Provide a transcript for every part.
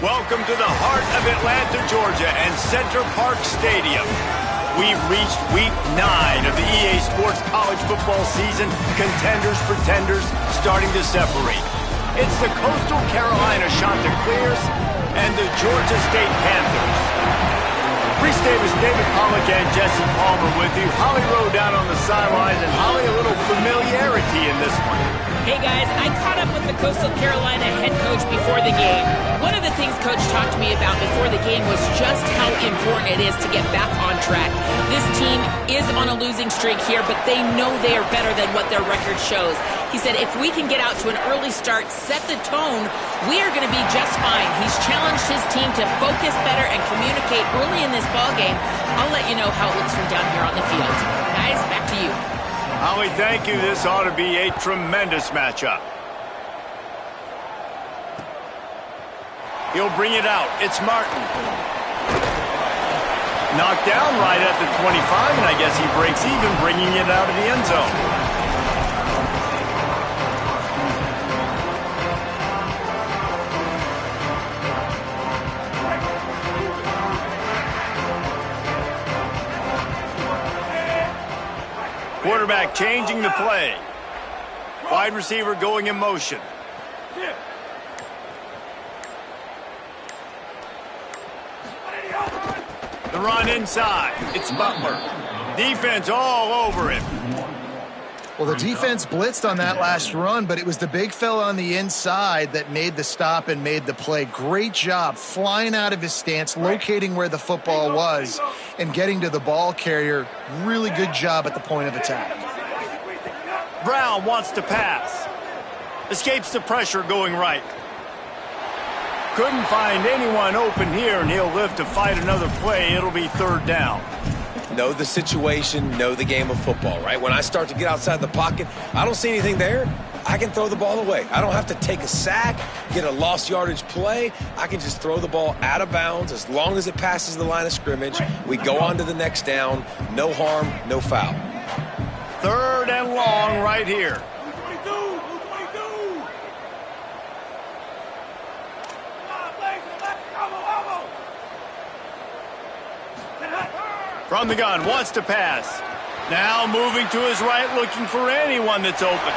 Welcome to the heart of Atlanta, Georgia, and Center Parc Stadium. We've reached week 9 of the EA Sports college football season. Contenders, pretenders, starting to separate. It's the Coastal Carolina Chanticleers and the Georgia State Panthers. Reese Davis, David Pollack, and Jesse Palmer with you. Holly Rowe down on the sidelines, and Holly, a little familiarity in this one. Hey guys, I caught up with the Coastal Carolina head coach before the game. One of the things Coach talked to me about before the game was just how important it is to get back on track. This team is on a losing streak here, but they know they are better than what their record shows. He said if we can get out to an early start, set the tone, we are going to be just fine. He's challenged his team to focus better and communicate early in this ballgame. I'll let you know how it looks from down here on the field. Guys, back to you. Holly, thank you. This ought to be a tremendous matchup. He'll bring it out. It's Martin. Knocked down right at the 25, and I guess he breaks even, bringing it out of the end zone. Quarterback changing the play. Wide receiver going in motion. The run inside. It's Butler. Defense all over him. Well, the defense blitzed on that last run, but it was the big fella on the inside that made the stop and made the play. Great job flying out of his stance, locating where the football was, and getting to the ball carrier. Really good job at the point of attack. Brown wants to pass. Escapes the pressure going right. Couldn't find anyone open here, and he'll live to fight another play. It'll be third down. Know the situation, know the game of football, right? When I start to get outside the pocket, I don't see anything there, I can throw the ball away. I don't have to take a sack, get a lost yardage play. I can just throw the ball out of bounds as long as it passes the line of scrimmage. We go on to the next down. No harm, no foul. Third and long right here. From the gun, wants to pass. Now moving to his right, looking for anyone that's open.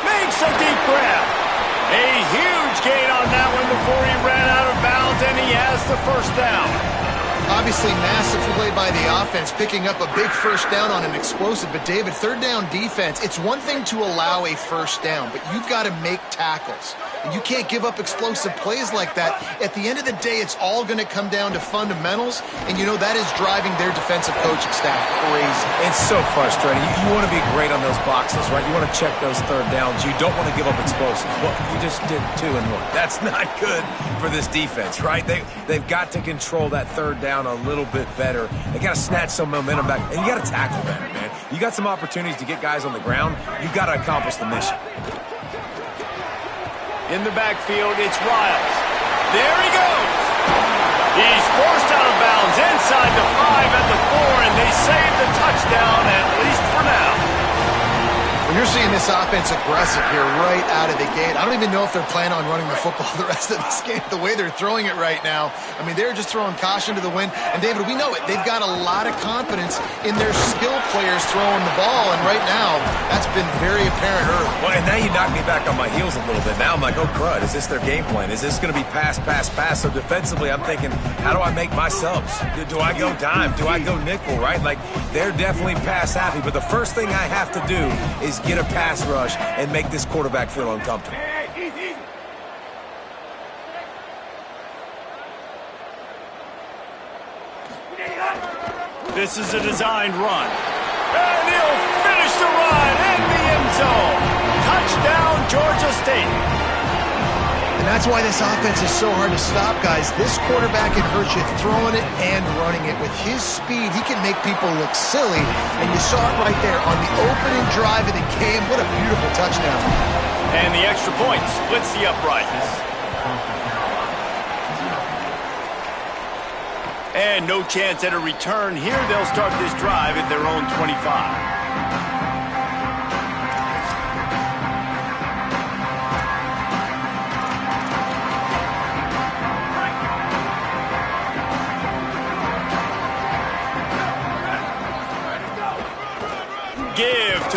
Makes a deep grab. A huge gain on that one before he ran out of bounds, and he has the first down. Obviously, massive play by the offense, picking up a big first down on an explosive. But, David, third down defense, it's one thing to allow a first down, but you've got to make tackles. And you can't give up explosive plays like that. At the end of the day, it's all going to come down to fundamentals, and you know that is driving their defensive coaching staff crazy. It's so frustrating. You want to be great on those boxes, right? You want to check those third downs. You don't want to give up explosives. Well, you just did 2 and 1. That's not good for this defense, right? They've got to control that third down a little bit better. They got to snatch some momentum back, and you got to tackle better, man. You got some opportunities to get guys on the ground. You got to accomplish the mission. In the backfield, it's Riles. There he goes. He's forced out of bounds inside the 5 at the 4, and they save the touchdown, at least for now. Well, you're seeing this offense aggressive here right out of the gate. I don't even know if they're planning on running the football the rest of this game, the way they're throwing it right now. I mean, they're just throwing caution to the wind. And, David, we know it. They've got a lot of confidence in their skill players throwing the ball, and right now that's been very apparent early. Well, and now you knock me back on my heels a little bit. Now I'm like, oh, crud, is this their game plan? Is this going to be pass, pass, pass? So defensively, I'm thinking, how do I make my subs? Do I go dime? Do I go nickel, right? Like, they're definitely pass happy, but the first thing I have to do is get a pass rush and make this quarterback feel uncomfortable. This is a designed run. And he'll finish the run in the end zone. Touchdown, Georgia State. And that's why this offense is so hard to stop, guys. This quarterback can hurt you throwing it and running it. With his speed, he can make people look silly. And you saw it right there on the opening drive of the game. What a beautiful touchdown. And the extra point splits the uprights. And no chance at a return here. They'll start this drive at their own 25.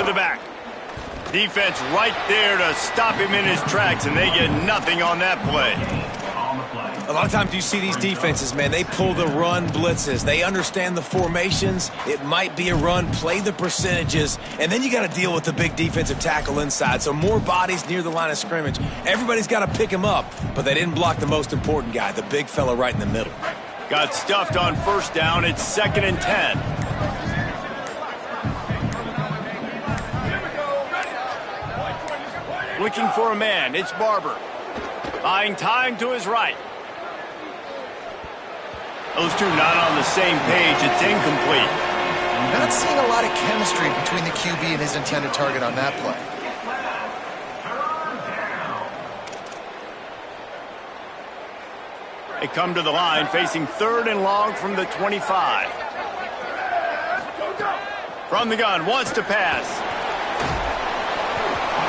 to the back. Defense right there to stop him in his tracks, and they get nothing on that play. A lot of times you see these defenses, man, they pull the run blitzes. They understand the formations. It might be a run, play the percentages, and then you got to deal with the big defensive tackle inside. So more bodies near the line of scrimmage. Everybody's got to pick him up, but they didn't block the most important guy, the big fella right in the middle. Got stuffed on first down. It's 2nd and 10. Looking for a man. It's Barber. Buying time to his right. Those two not on the same page. It's incomplete. Not seeing a lot of chemistry between the QB and his intended target on that play. They come to the line facing 3rd and long from the 25. From the gun, wants to pass.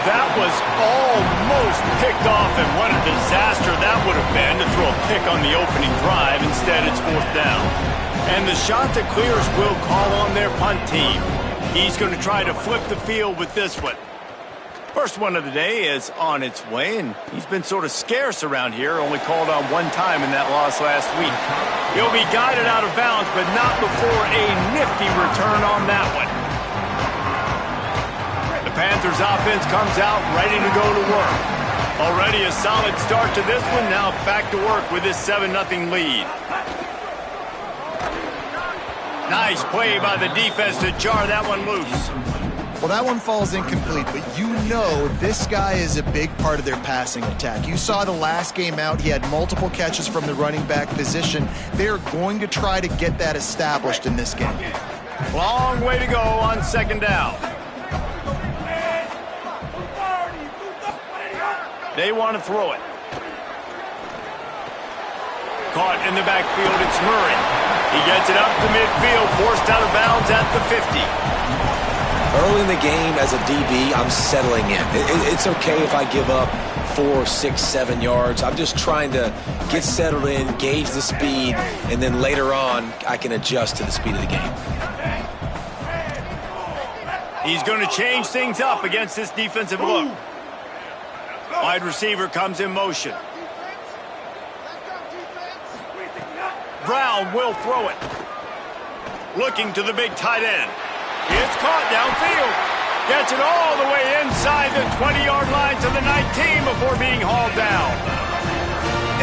That was almost picked off, and what a disaster that would have been to throw a pick on the opening drive. Instead, it's 4th down. And the Chanticleers will call on their punt team. He's going to try to flip the field with this one. First one of the day is on its way, and he's been sort of scarce around here, only called on one time in that loss last week. He'll be guided out of bounds, but not before a nifty return on that one. The Panthers offense comes out ready to go to work. Already a solid start to this one. Now back to work with this 7-0 lead. Nice play by the defense to jar that one loose. Well, that one falls incomplete, but you know this guy is a big part of their passing attack. You saw the last game out. He had multiple catches from the running back position. They're going to try to get that established in this game. Long way to go on 2nd down. They want to throw it. Caught in the backfield, it's Murray. He gets it up to midfield, forced out of bounds at the 50. Early in the game, as a DB, I'm settling in. It's okay if I give up 4, 6, 7 yards. I'm just trying to get settled in, gauge the speed, and then later on, I can adjust to the speed of the game. He's going to change things up against this defensive look. Wide receiver comes in motion. Brown will throw it. Looking to the big tight end. It's caught downfield. Gets it all the way inside the 20-yard line to the 19 before being hauled down.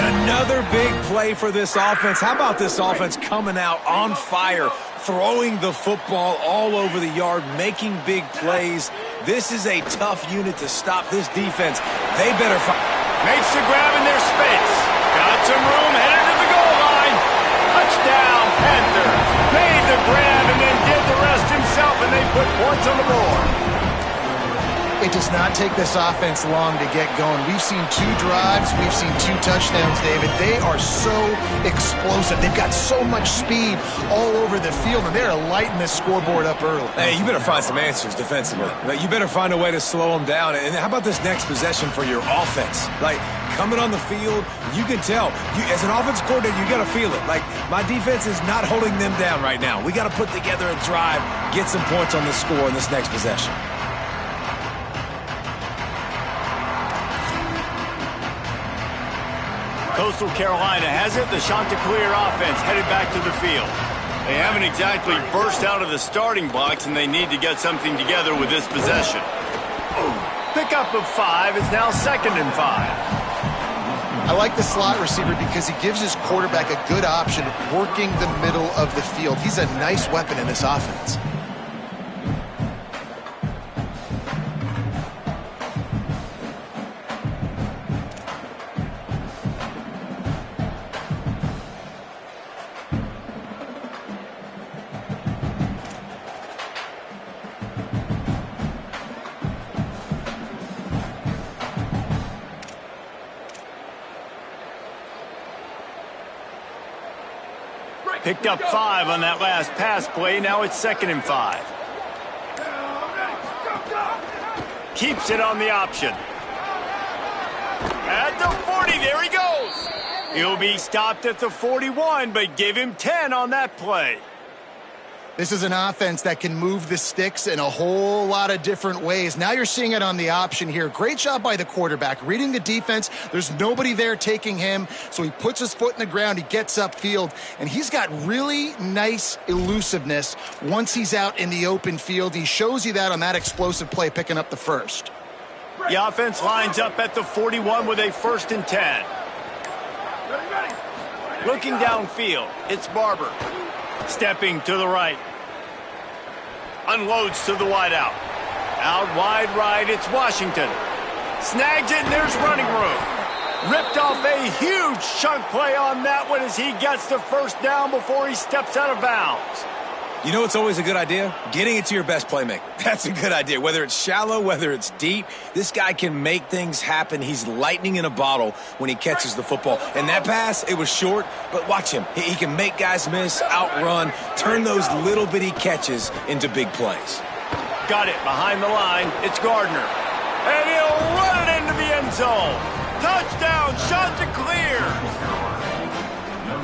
And another big play for this offense. How about this offense coming out on fire, throwing the football all over the yard, making big plays. This is a tough unit to stop this defense. They better find. Makes the grab in their space. Got some room, headed to the goal line. Touchdown, Panthers. Made the grab and then did the rest himself, and they put points on the board. It does not take this offense long to get going. We've seen 2 drives. We've seen 2 touchdowns, David. They are so explosive. They've got so much speed all over the field, and they're lighting this scoreboard up early. Hey, you better find some answers defensively. You better find a way to slow them down. And how about this next possession for your offense? Like, coming on the field, you can tell. As an offensive coordinator, you got to feel it. Like, my defense is not holding them down right now. We got to put together a drive, get some points on the score in this next possession. Coastal Carolina has it. The Chanticleer offense headed back to the field. They haven't exactly burst out of the starting blocks, and they need to get something together with this possession. Pickup of 5 is now 2nd and 5. I like the slot receiver because he gives his quarterback a good option working the middle of the field. He's a nice weapon in this offense. Picked up 5 on that last pass play. Now it's 2nd and 5. Keeps it on the option. At the 40, there he goes. He'll be stopped at the 41, but give him 10 on that play. This is an offense that can move the sticks in a whole lot of different ways. Now you're seeing it on the option here. Great job by the quarterback. Reading the defense, there's nobody there taking him, so he puts his foot in the ground, he gets upfield, and he's got really nice elusiveness once he's out in the open field. He shows you that on that explosive play, picking up the first. The offense lines up at the 41 with a 1st and 10. Looking downfield, it's Barber. Stepping to the right. Unloads to the wideout. Out wide right, it's Washington. Snags it, and there's running room. Ripped off a huge chunk play on that one as he gets the first down before he steps out of bounds. You know what's always a good idea? Getting it to your best playmaker. That's a good idea. Whether it's shallow, whether it's deep, this guy can make things happen. He's lightning in a bottle when he catches the football. And that pass, it was short, but watch him. He can make guys miss, outrun, turn those little bitty catches into big plays. Got it behind the line. It's Gardner. And he'll run it into the end zone. Touchdown, shot to clear.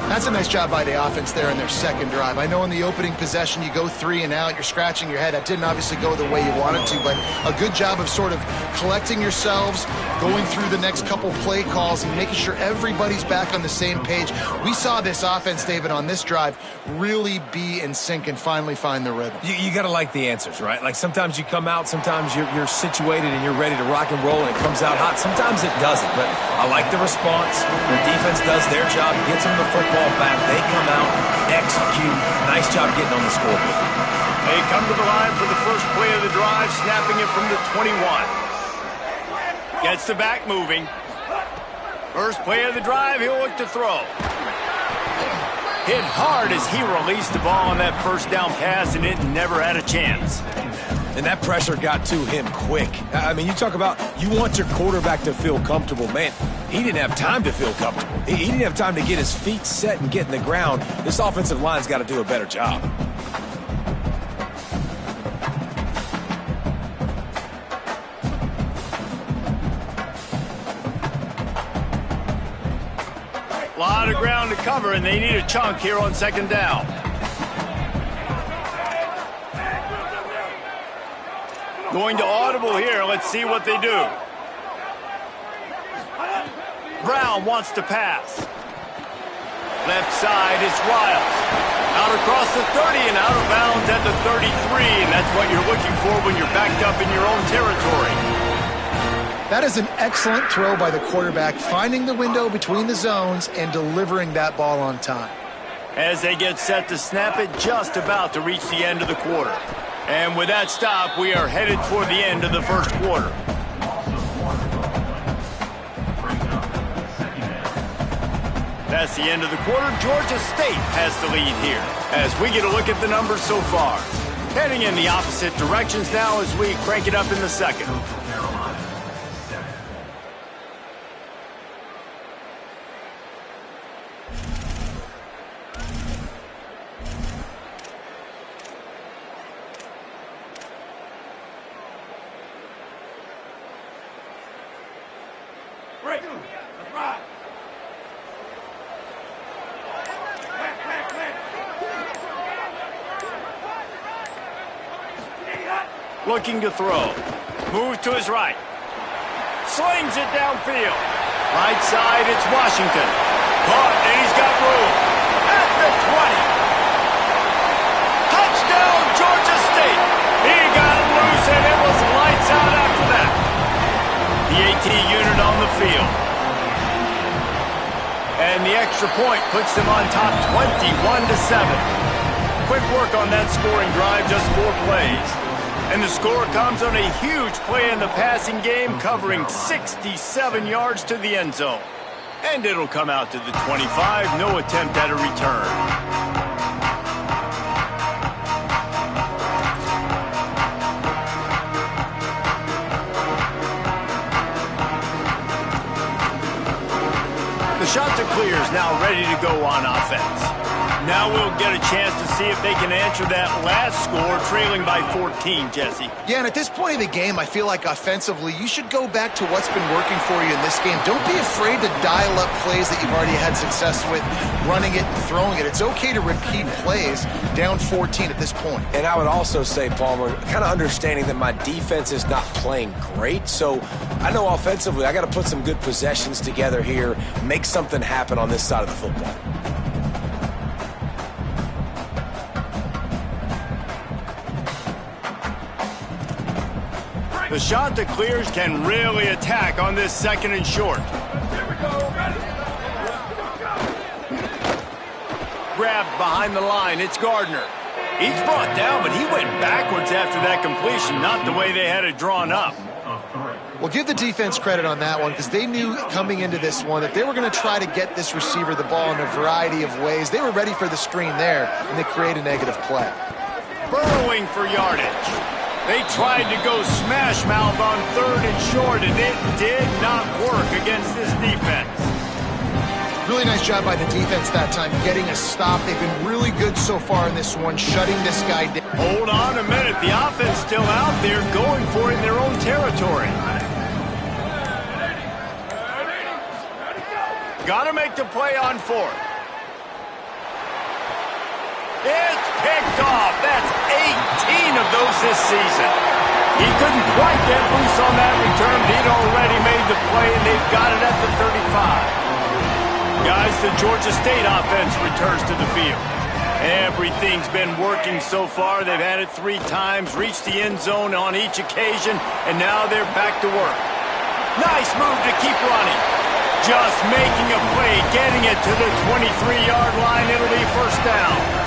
That's a nice job by the offense there in their second drive. I know in the opening possession you go 3 and out, you're scratching your head. That didn't obviously go the way you wanted to, but a good job of sort of collecting yourselves, going through the next couple play calls and making sure everybody's back on the same page. We saw this offense, David, on this drive really be in sync and finally find the rhythm. You got to like the answers, right? Like sometimes you come out, sometimes you're situated and you're ready to rock and roll and it comes out hot. Sometimes it doesn't, but I like the response. The defense does their job, gets them the football back. They come out, execute. Nice job getting on the scoreboard. They come to the line for the first play of the drive, snapping it from the 21. Gets the back moving. First play of the drive, he'll look to throw. Hit hard as he released the ball on that first down pass, and it never had a chance. And that pressure got to him quick. I mean, you talk about you want your quarterback to feel comfortable. Man, he didn't have time to feel comfortable. He didn't have time to get his feet set and get in the ground. This offensive line's got to do a better job. A lot of ground to cover, and they need a chunk here on second down. Going to audible here. Let's see what they do. Brown wants to pass. Left side, it's Riles. Out across the 30 and out of bounds at the 33, and that's what you're looking for when you're backed up in your own territory. That is an excellent throw by the quarterback, finding the window between the zones and delivering that ball on time. As they get set to snap it, just about to reach the end of the quarter. And with that stop, we are headed toward the end of the first quarter. That's the end of the quarter. Georgia State has the lead here as we get a look at the numbers so far. Heading in the opposite directions now as we crank it up in the second. Looking to throw. Moves to his right. Slings it downfield. Right side, it's Washington. Caught, and he's got room. At the 20. Touchdown, Georgia State. He got him loose, and it was lights out after that. The AT unit on the field. And the extra point puts them on top 21-7. Quick work on that scoring drive, just 4 plays. And the score comes on a huge play in the passing game, covering 67 yards to the end zone. And it'll come out to the 25, no attempt at a return. The shot to clear is now ready to go on offense. Now we'll get a chance to see if they can answer that last score, trailing by 14, Jesse. Yeah, and at this point of the game, I feel like offensively, you should go back to what's been working for you in this game. Don't be afraid to dial up plays that you've already had success with, running it and throwing it. It's okay to repeat plays down 14 at this point. And I would also say, Palmer, kind of understanding that my defense is not playing great, so I know offensively I got to put some good possessions together here, make something happen on this side of the football. The Chanticleers can really attack on this 2nd and short. Grabbed behind the line, it's Gardner. He's brought down, but he went backwards after that completion, not the way they had it drawn up. Well, give the defense credit on that one because they knew coming into this one that they were going to try to get this receiver the ball in a variety of ways. They were ready for the screen there, and they create a negative play. Burrowing for yardage. They tried to go smash mouth on 3rd and short, and it did not work against this defense. Really nice job by the defense that time, getting a stop. They've been really good so far in this one, shutting this guy down. Hold on a minute. The offense still out there going for it in their own territory. Got to make the play on 4th. It's picked off. That's 18 of those this season. He couldn't quite get loose on that return. He'd already made the play, and they've got it at the 35. Guys, the Georgia State offense returns to the field. Everything's been working so far. They've had it 3 times, reached the end zone on each occasion, and now they're back to work. Nice move to keep running. Just making a play, getting it to the 23-yard line. It'll be 1st down.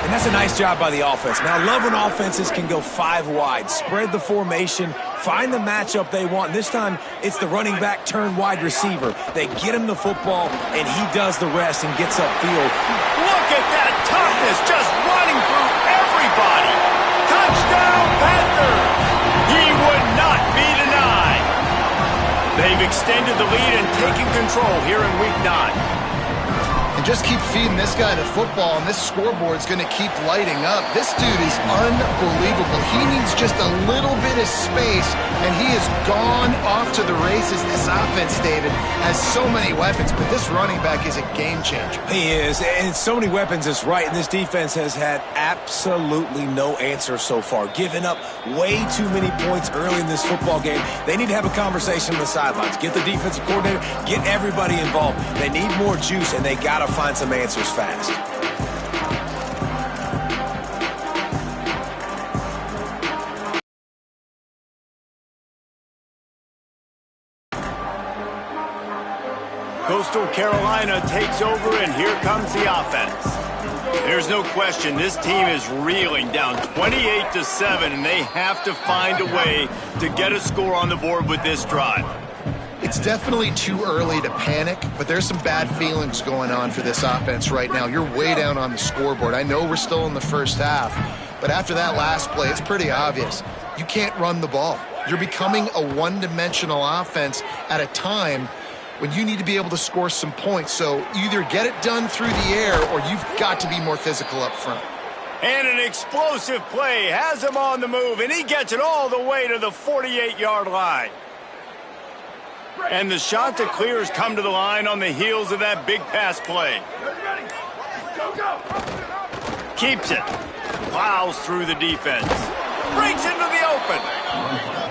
And that's a nice job by the offense. Now, I love when offenses can go 5 wide, spread the formation, find the matchup they want. And this time, it's the running back turned wide receiver. They get him the football, and he does the rest and gets upfield. Look at that toughness, just running through everybody. Touchdown, Panthers! He would not be denied. They've extended the lead and taken control here in Week 9. And just keep feeding this guy the football, and this scoreboard's going to keep lighting up. This dude is unbelievable. He needs just a little bit of space, and he has gone off to the races. This offense, David, has so many weapons, but this running back is a game changer. He is, and so many weapons is right, and this defense has had absolutely no answer so far, giving up way too many points early in this football game. They need to have a conversation on the sidelines. Get the defensive coordinator, get everybody involved. They need more juice, and they got to find some answers fast. Coastal Carolina takes over, and here comes the offense. There's no question this team is reeling down 28-7, and they have to find a way to get a score on the board with this drive. It's definitely too early to panic, but there's some bad feelings going on for this offense right now. You're way down on the scoreboard. I know we're still in the 1st half, but after that last play, it's pretty obvious. You can't run the ball. You're becoming a one-dimensional offense at a time when you need to be able to score some points. So either get it done through the air or you've got to be more physical up front. And an explosive play has him on the move, and he gets it all the way to the 48-yard line. And the Chanticleers come to the line on the heels of that big pass play. Keeps it. Plows through the defense. Breaks into the open.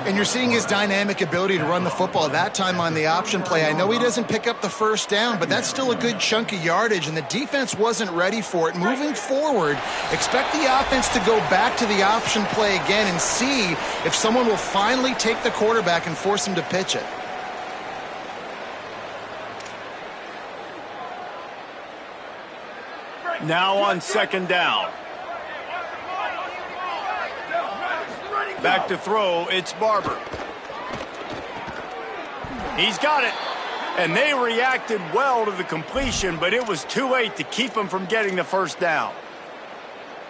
And you're seeing his dynamic ability to run the football, that time on the option play. I know he doesn't pick up the 1st down, but that's still a good chunk of yardage, and the defense wasn't ready for it. Moving forward, expect the offense to go back to the option play again and see if someone will finally take the quarterback and force him to pitch it. Now on 2nd down. Back to throw, it's Barber. He's got it. And they reacted well to the completion, but it was too late to keep him from getting the 1st down.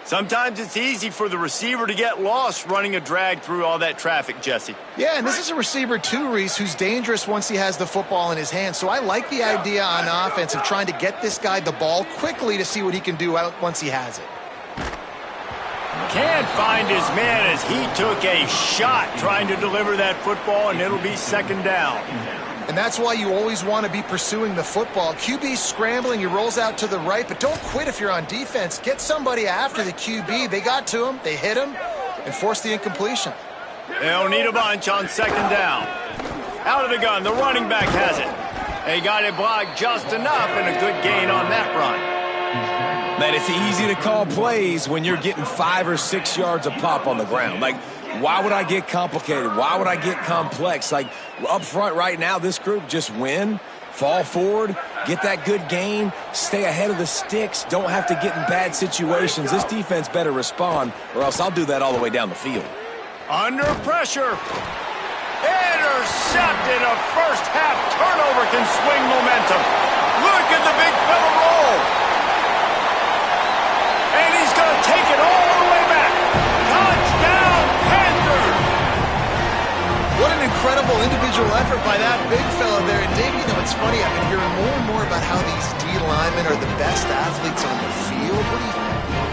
Sometimes it's easy for the receiver to get lost running a drag through all that traffic, Jesse. Yeah, and this is a receiver too, Reese, who's dangerous once he has the football in his hands. So I like the idea on offense of trying to get this guy the ball quickly to see what he can do once he has it. Can't find his man as he took a shot trying to deliver that football, and it'll be second down. And that's why you always want to be pursuing the football. QB's scrambling, he rolls out to the right, but don't quit if you're on defense. Get somebody after the QB. They got to him, they hit him, and forced the incompletion. They'll need a bunch on second down. Out of the gun, the running back has it. They got it blocked just enough, and a good gain on that run. Man, it's easy to call plays when you're getting 5 or 6 yards a pop on the ground. Like, why would I get complicated? Why would I get complex? Like, up front right now, this group just win, fall forward, get that good gain, stay ahead of the sticks, don't have to get in bad situations. This defense better respond, or else I'll do that all the way down the field. Under pressure. Intercepted. A first-half turnover can swing momentum. Look at the big fella roll. And he's going to take it all the way back. Touchdown, Panthers! What an incredible individual effort by that big fella there. And Dave, you know, it's funny, I've been hearing more and more about how these D linemen are the best athletes on the field. What do you think?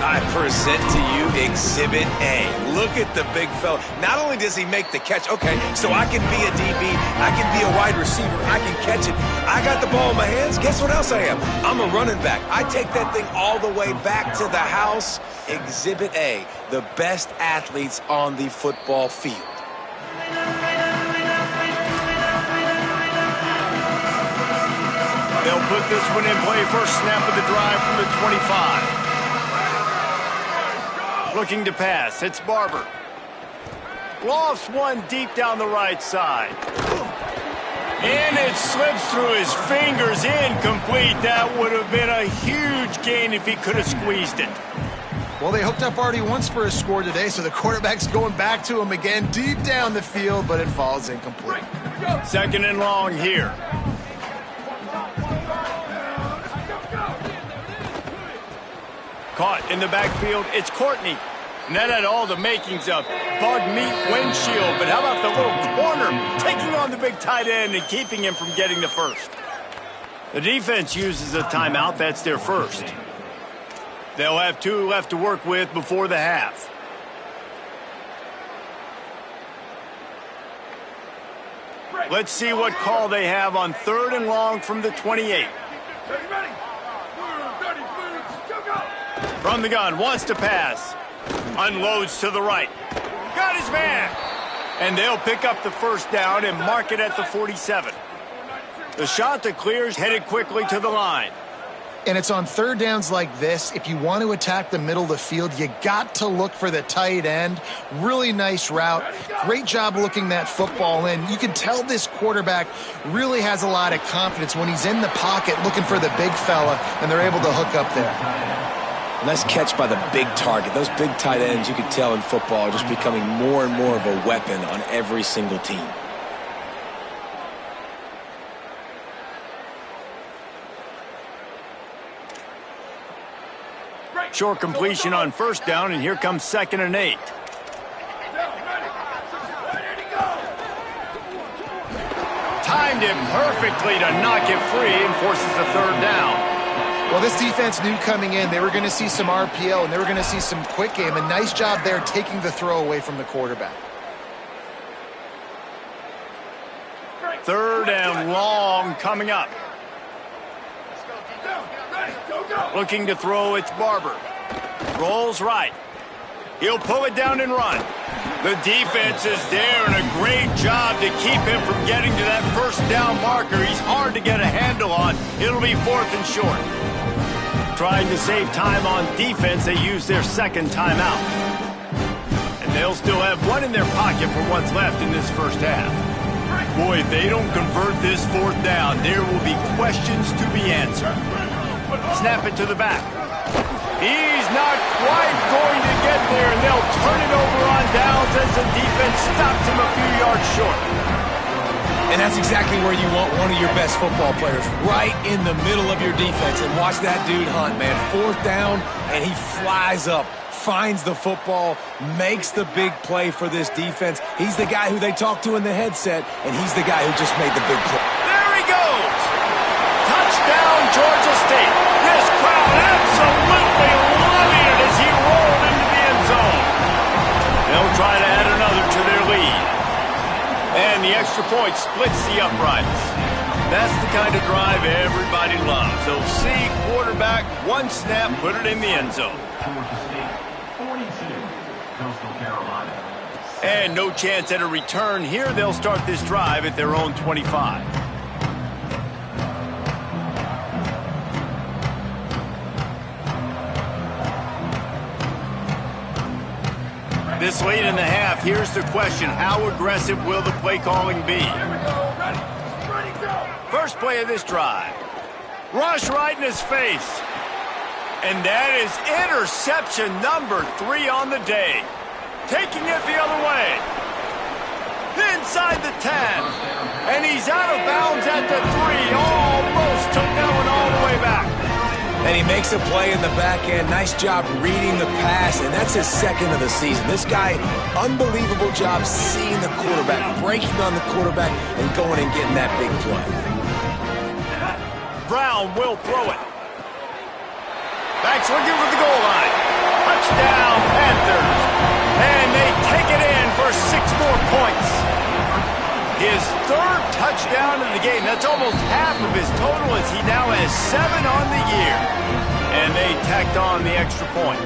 I present to you Exhibit A. Look at the big fella. Not only does he make the catch, okay, so I can be a DB, I can be a wide receiver, I can catch it. I got the ball in my hands. Guess what else I am? I'm a running back. I take that thing all the way back to the house. Exhibit A, the best athletes on the football field. They'll put this one in play. First snap of the drive from the 25. Looking to pass. It's Barber. Lofts one deep down the right side. And it slips through his fingers. Incomplete. That would have been a huge gain if he could have squeezed it. Well, they hooked up already once for a score today, so the quarterback's going back to him again deep down the field, but it falls incomplete. Second and long here. Caught in the backfield, it's Courtney. And that had all the makings of bug meat windshield, but how about the little corner taking on the big tight end and keeping him from getting the first? The defense uses a timeout, that's their first. They'll have 2 left to work with before the half. Let's see what call they have on third and long from the 28. From the gun, wants to pass. Unloads to the right. Got his man. And they'll pick up the first down and mark it at the 47. The shot that clears headed quickly to the line. And it's on third downs like this. If you want to attack the middle of the field, you got to look for the tight end. Really nice route. Great job looking that football in. You can tell this quarterback really has a lot of confidence when he's in the pocket looking for the big fella, and they're able to hook up there. Nice catch by the big target. Those big tight ends, you can tell in football, are just becoming more and more of a weapon on every single team. Short completion on first down, and here comes 2nd and 8. Timed it perfectly to knock it free and forces the third down. Well, this defense knew coming in they were going to see some RPO and they were going to see some quick game. A nice job there taking the throw away from the quarterback. Third and long coming up. Looking to throw, it's Barber. Rolls right. He'll pull it down and run. The defense is there, and a great job to keep him from getting to that first down marker. He's hard to get a handle on. It'll be 4th and short. Trying to save time on defense, they use their second timeout. And they'll still have one in their pocket for what's left in this first half. Boy, if they don't convert this 4th down, there will be questions to be answered. Snap it to the back. He's not quite going to get there, and they'll turn it over on downs as the defense stops him a few yards short. And that's exactly where you want one of your best football players, right in the middle of your defense. And watch that dude hunt, man. 4th down, and he flies up, finds the football, makes the big play for this defense. He's the guy who they talk to in the headset, and he's the guy who just made the big play. There he goes! Touchdown, Georgia State. This crowd absolutely loving it as he rolled into the end zone. They'll try to add another to their lead. And the extra point splits the uprights. That's the kind of drive everybody loves. They'll see quarterback, one snap, put it in the end zone. And no chance at a return here. They'll start this drive at their own 25. This late in the half, here's the question. How aggressive will the play calling be? First play of this drive. Rush right in his face. And that is interception number 3 on the day. Taking it the other way. Inside the 10. And he's out of bounds at the 3. Almost took that one all the way back. And he makes a play in the back end. Nice job reading the pass, and that's his 2nd of the season. This guy, unbelievable job seeing the quarterback, breaking on the quarterback, and going and getting that big play. Brown will throw it. Back's looking for the goal line. Touchdown, Panthers. And they take it in for 6 more points. His 3rd touchdown of the game. That's almost half of his total as he now has 7 on the year. And they tacked on the extra point.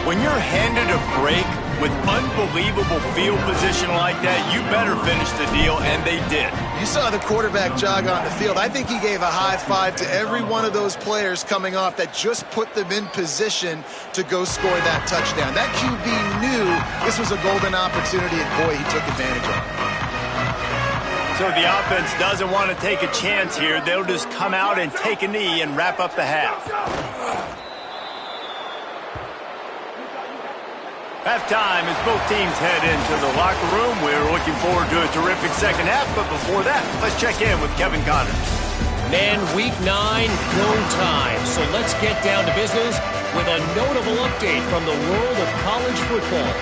When you're handed a break with unbelievable field position like that, you better finish the deal, and they did. You saw the quarterback jog on the field. I think he gave a high five to every one of those players coming off that just put them in position to go score that touchdown. That QB knew this was a golden opportunity, and boy, he took advantage of it. So the offense doesn't want to take a chance here. They'll just come out and take a knee and wrap up the half. Halftime as both teams head into the locker room. We're looking forward to a terrific second half, but before that, let's check in with Kevin Connors. Man, week 9, go time. So let's get down to business with a notable update from the world of college football.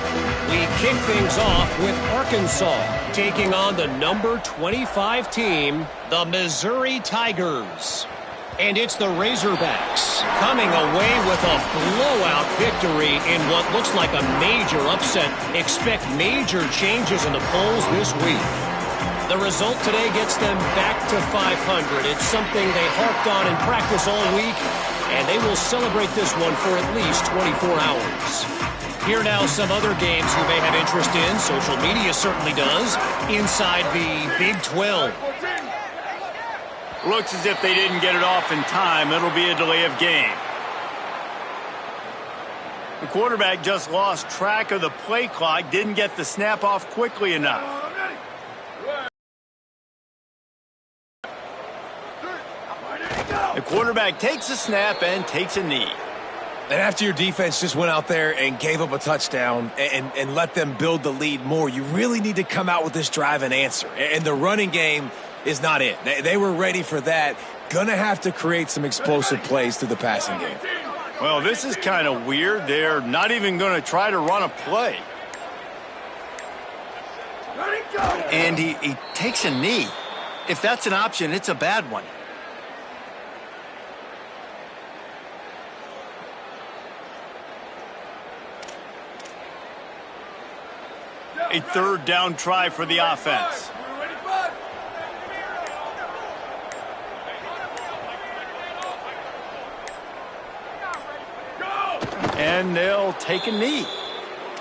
We kick things off with Arkansas taking on the number 25 team, the Missouri Tigers. And it's the Razorbacks coming away with a blowout victory in what looks like a major upset. Expect major changes in the polls this week. The result today gets them back to 500. It's something they harped on in practice all week, and they will celebrate this one for at least 24 hours. Here now some other games you may have interest in. Social media certainly does. Inside the Big 12. Looks as if they didn't get it off in time. It'll be a delay of game. The quarterback just lost track of the play clock, didn't get the snap off quickly enough. The quarterback takes a snap and takes a knee. And after your defense just went out there and gave up a touchdown and let them build the lead more, you really need to come out with this drive and answer. And the running game is not it. They were ready for that. Gonna have to create some explosive plays through the passing game. Well, this is kind of weird. They're not even going to try to run a play. And he takes a knee. If that's an option, it's a bad one. A 3rd down try for the offense. And they'll take a knee.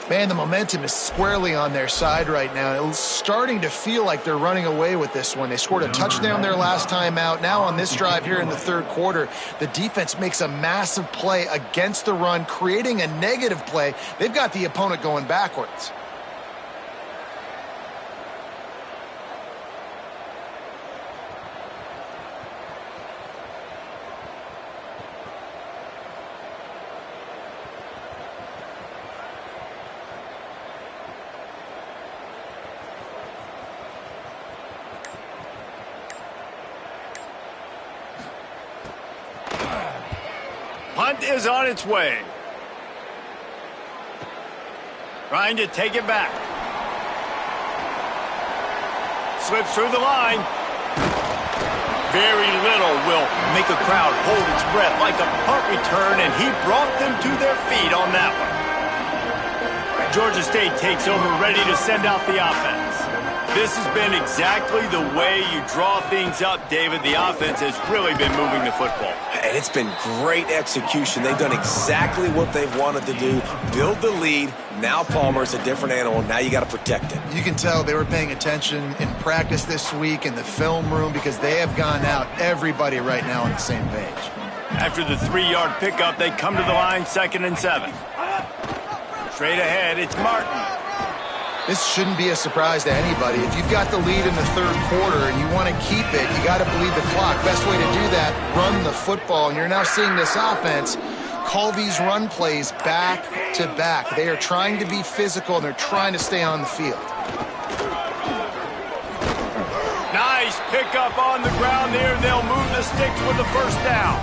Man, the momentum is squarely on their side right now. It's starting to feel like they're running away with this one. They scored a touchdown their last time out. Now on this drive here in the 3rd quarter, the defense makes a massive play against the run, creating a negative play. They've got the opponent going backwards. Punt is on its way. Trying to take it back. Slips through the line. Very little will make a crowd hold its breath like a punt return, and he brought them to their feet on that one. Georgia State takes over, ready to send out the offense. This has been exactly the way you draw things up, David. The offense has really been moving the football. And it's been great execution. They've done exactly what they've wanted to do. Build the lead. Now Palmer's a different animal. Now you got to protect him. You can tell they were paying attention in practice this week in the film room because they have gone out, everybody right now on the same page. After the 3-yard pickup, they come to the line, 2nd and 7. Straight ahead, it's Martin. This shouldn't be a surprise to anybody. If you've got the lead in the 3rd quarter and you want to keep it, you got to bleed the clock. Best way to do that, run the football. And you're now seeing this offense call these run plays back to back. They are trying to be physical, and they're trying to stay on the field. Nice pickup on the ground there. They'll move the sticks with the 1st down.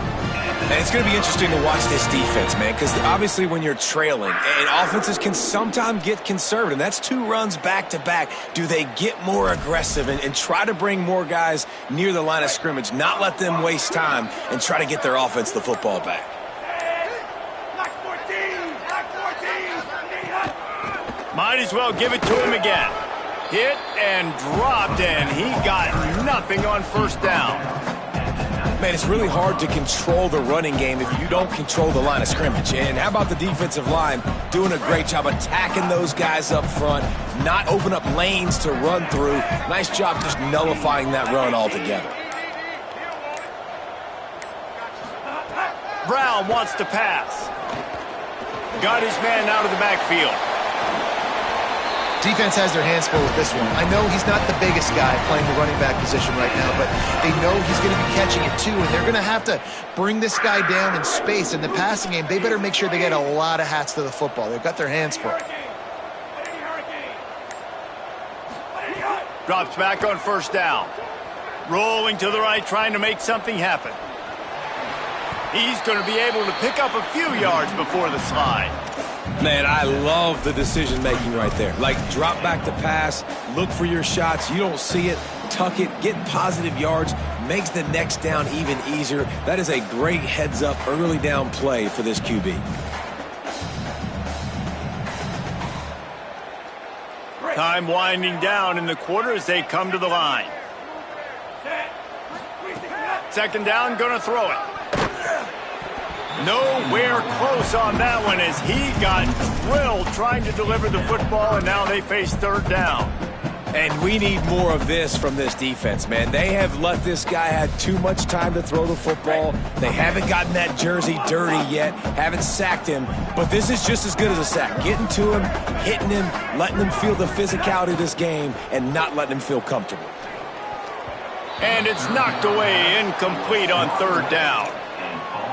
And it's going to be interesting to watch this defense, man, because obviously when you're trailing, and offenses can sometimes get conservative. That's 2 runs back-to-back. Do they get more aggressive and try to bring more guys near the line of scrimmage, not let them waste time, and try to get their offense the football back? Might as well give it to him again. Hit and dropped, and he got nothing on 1st down. Man, it's really hard to control the running game if you don't control the line of scrimmage. And how about the defensive line doing a great job attacking those guys up front, not open up lanes to run through. Nice job just nullifying that run altogether. Brown wants to pass. Got his man out of the backfield. Defense has their hands full with this one. I know he's not the biggest guy playing the running back position right now, but they know he's going to be catching it too, and they're going to have to bring this guy down in space. In the passing game, they better make sure they get a lot of hats to the football. They've got their hands full. Drops back on 1st down. Rolling to the right, trying to make something happen. He's going to be able to pick up a few yards before the slide. Man, I love the decision-making right there. Like, drop back to pass, look for your shots. You don't see it, tuck it, get positive yards, makes the next down even easier. That is a great heads-up early down play for this QB. Time winding down in the quarter as they come to the line. 2nd down, going to throw it. Nowhere close on that one as he got drilled trying to deliver the football, and now they face 3rd down. And we need more of this from this defense, man. They have let this guy have too much time to throw the football. They haven't gotten that jersey dirty yet, haven't sacked him, but this is just as good as a sack. Getting to him, hitting him, letting him feel the physicality of this game, and not letting him feel comfortable. And it's knocked away, incomplete on 3rd down.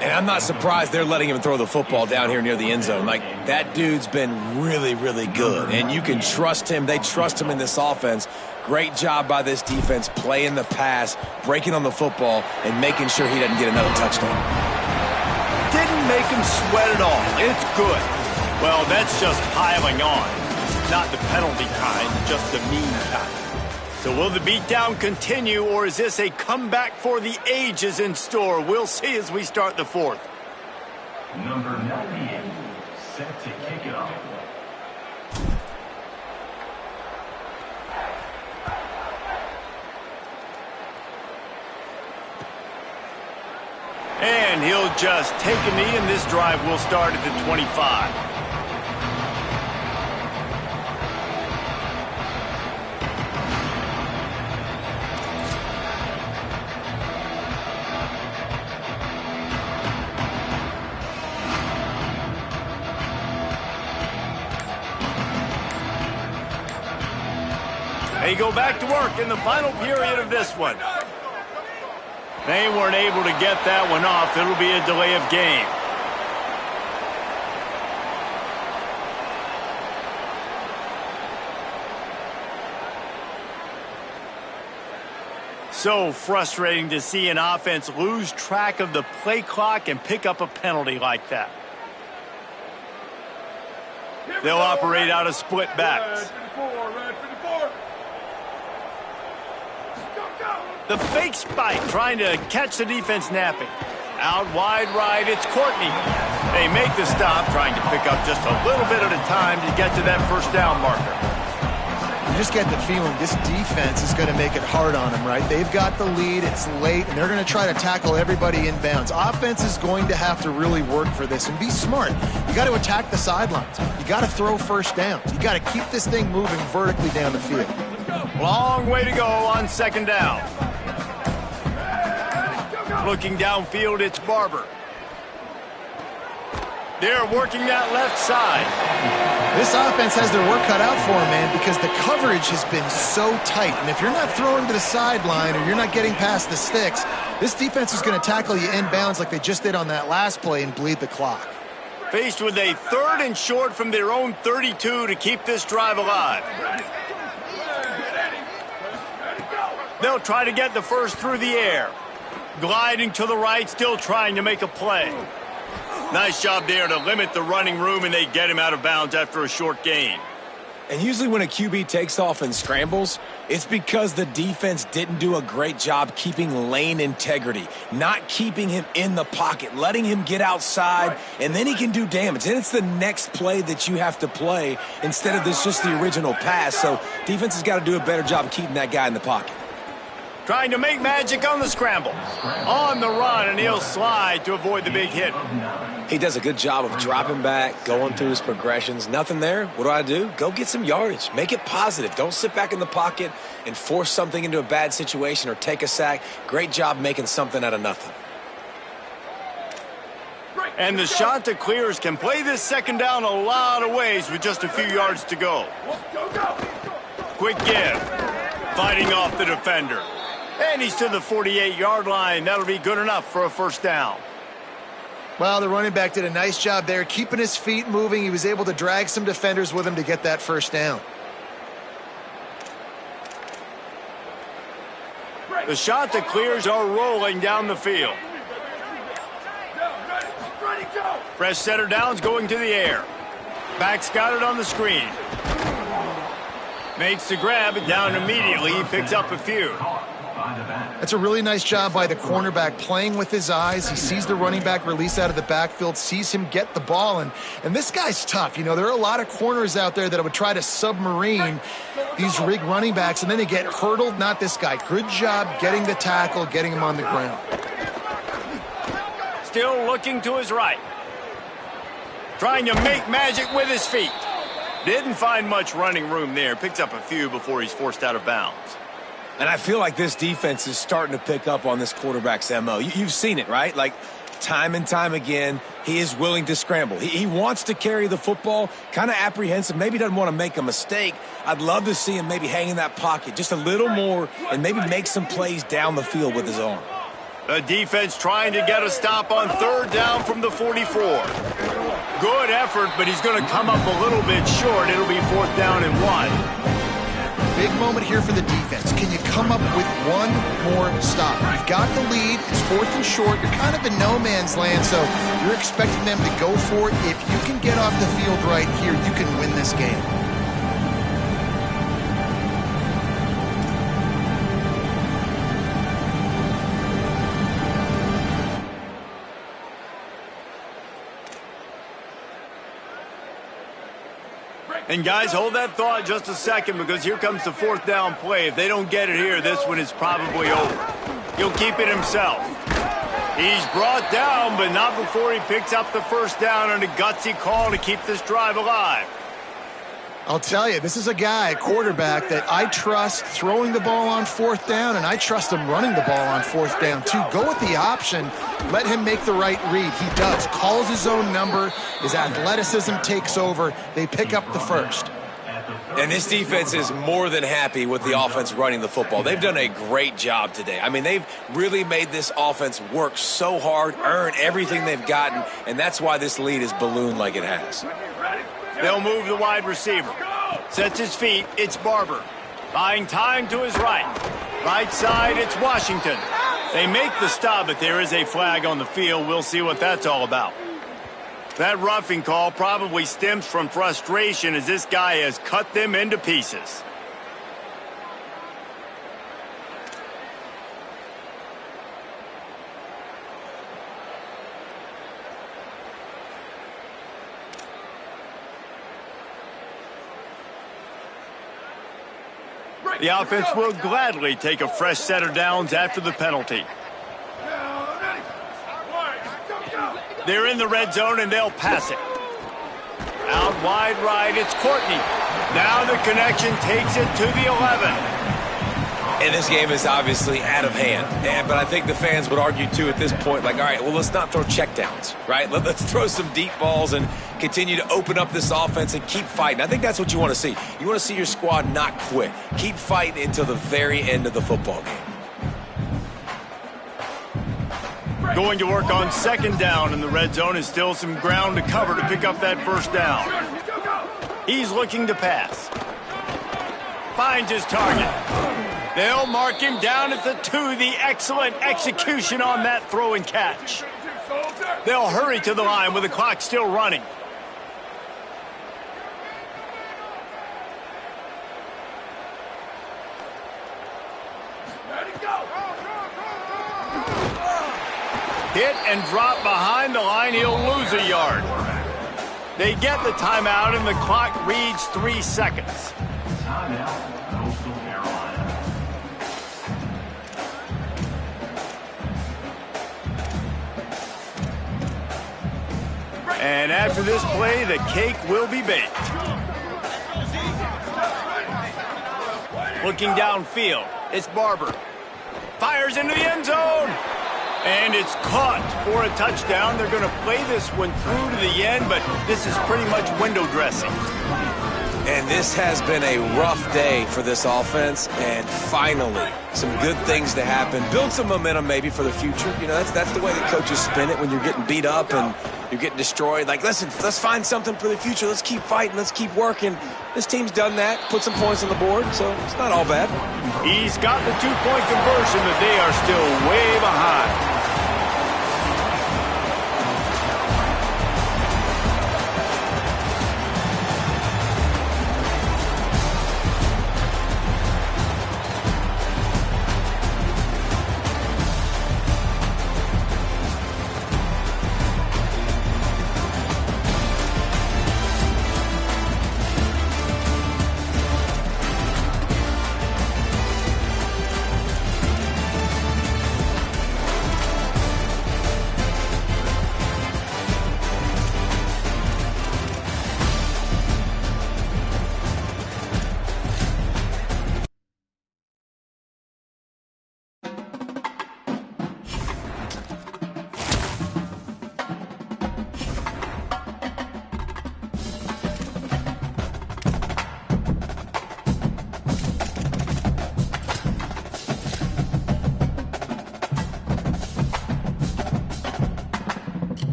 And I'm not surprised they're letting him throw the football down here near the end zone. Like, that dude's been really, really good. And you can trust him. They trust him in this offense. Great job by this defense playing the pass, breaking on the football, and making sure he doesn't get another touchdown. Didn't make him sweat at all. It's good. Well, that's just piling on. Not the penalty kind, just the mean kind. So will the beatdown continue, or is this a comeback for the ages in store? We'll see as we start the 4th. Number 98, set to kick it off. And he'll just take a knee, and this drive will start at the 25. They go back to work in the final period of this one. They weren't able to get that one off. It'll be a delay of game. So frustrating to see an offense lose track of the play clock and pick up a penalty like that. They'll operate out of split backs. The fake spike trying to catch the defense napping. Out wide right, it's Courtney. They make the stop, trying to pick up just a little bit at a time to get to that first down marker. You just get the feeling this defense is going to make it hard on them, right? They've got the lead, it's late, and they're going to try to tackle everybody inbounds. Offense is going to have to really work for this and be smart. You got to attack the sidelines. You got to throw first downs. You got to keep this thing moving vertically down the field. Long way to go on second down. Looking downfield, it's Barber. They're working that left side. This offense has their work cut out for them, man, because the coverage has been so tight. And if you're not throwing to the sideline or you're not getting past the sticks, this defense is going to tackle you inbounds like they just did on that last play and bleed the clock. Faced with a 3rd and short from their own 32 to keep this drive alive. They'll try to get the first through the air. Gliding to the right, still trying to make a play. Nice job there to limit the running room, and they get him out of bounds after a short gain. And usually when a QB takes off and scrambles, it's because the defense didn't do a great job keeping lane integrity, not keeping him in the pocket, letting him get outside, and then he can do damage. And it's the next play that you have to play instead of this just the original pass. So defense has got to do a better job of keeping that guy in the pocket. Trying to make magic on the scramble. On the run, and he'll slide to avoid the big hit. He does a good job of dropping back, going through his progressions. Nothing there. What do? Go get some yardage. Make it positive. Don't sit back in the pocket and force something into a bad situation or take a sack. Great job making something out of nothing. And the Shanta Clears can play this second down a lot of ways with just a few yards to go. Quick give. Fighting off the defender. And he's to the 48-yard line. That'll be good enough for a first down. Well, the running back did a nice job there, keeping his feet moving. He was able to drag some defenders with him to get that first down. The Shanta Clears are rolling down the field. Fresh setter downs going to the air. Back's got it on the screen. Makes the grab, and down immediately. He picks up a few. That's a really nice job by the cornerback, playing with his eyes. He sees the running back release out of the backfield, sees him get the ball, and this guy's tough. You know, there are a lot of corners out there that would try to submarine these rig running backs, and then they get hurdled. Not this guy. Good job getting the tackle, getting him on the ground. Still looking to his right. Trying to make magic with his feet. Didn't find much running room there. Picked up a few before he's forced out of bounds. And I feel like this defense is starting to pick up on this quarterback's MO. You've seen it, right? Like, time and time again, he is willing to scramble. He wants to carry the football, kind of apprehensive, maybe doesn't want to make a mistake. I'd love to see him maybe hang in that pocket just a little more and maybe make some plays down the field with his arm. The defense trying to get a stop on third down from the 44. Good effort, but he's going to come up a little bit short. It'll be fourth down and 1. Big moment here for the defense. Can you come up with one more stop? You've got the lead. It's fourth and short. You're kind of in no man's land, so you're expecting them to go for it. If you can get off the field right here, you can win this game. And guys, hold that thought just a second, because here comes the fourth down play. If they don't get it here, this one is probably over. He'll keep it himself. He's brought down, but not before he picks up the first down on a gutsy call to keep this drive alive. I'll tell you, this is a guy, a quarterback, that I trust throwing the ball on fourth down, and I trust him running the ball on fourth down, too. Go with the option. Let him make the right read. He does. Calls his own number. His athleticism takes over. They pick up the first. And this defense is more than happy with the offense running the football. They've done a great job today. I mean, they've really made this offense work so hard, earn everything they've gotten, and that's why this lead is ballooned like it has. They'll move the wide receiver. Sets his feet. It's Barber. Buying time to his right. Right side, it's Washington. They make the stop, but there is a flag on the field. We'll see what that's all about. That roughing call probably stems from frustration as this guy has cut them into pieces. The offense will gladly take a fresh set of downs after the penalty. They're in the red zone, and they'll pass it. Out wide right, it's Courtney. Now the connection takes it to the 11. And this game is obviously out of hand. But I think the fans would argue, too, at this point, like, all right, well, let's not throw checkdowns, right? Let's throw some deep balls and continue to open up this offense and keep fighting. I think that's what you want to see. You want to see your squad not quit. Keep fighting until the very end of the football game. Going to work on second down in the red zone is still some ground to cover to pick up that first down. He's looking to pass. Finds his target. They'll mark him down at the 2. The excellent execution on that throw and catch. They'll hurry to the line with the clock still running. Hit and drop behind the line. He'll lose a yard. They get the timeout, and the clock reads 3 seconds. Timeout, Coastal Carolina. And after this play, the cake will be baked. Looking downfield, it's Barber. Fires into the end zone. And it's caught for a touchdown. They're going to play this one through to the end, but this is pretty much window dressing. And this has been a rough day for this offense, and finally, some good things to happen. Build some momentum maybe for the future. You know, that's the way that coaches spin it when you're getting beat up and you're getting destroyed. Like, listen, let's find something for the future. Let's keep fighting. Let's keep working. This team's done that, put some points on the board, so it's not all bad. He's got the 2-point conversion, but they are still way behind.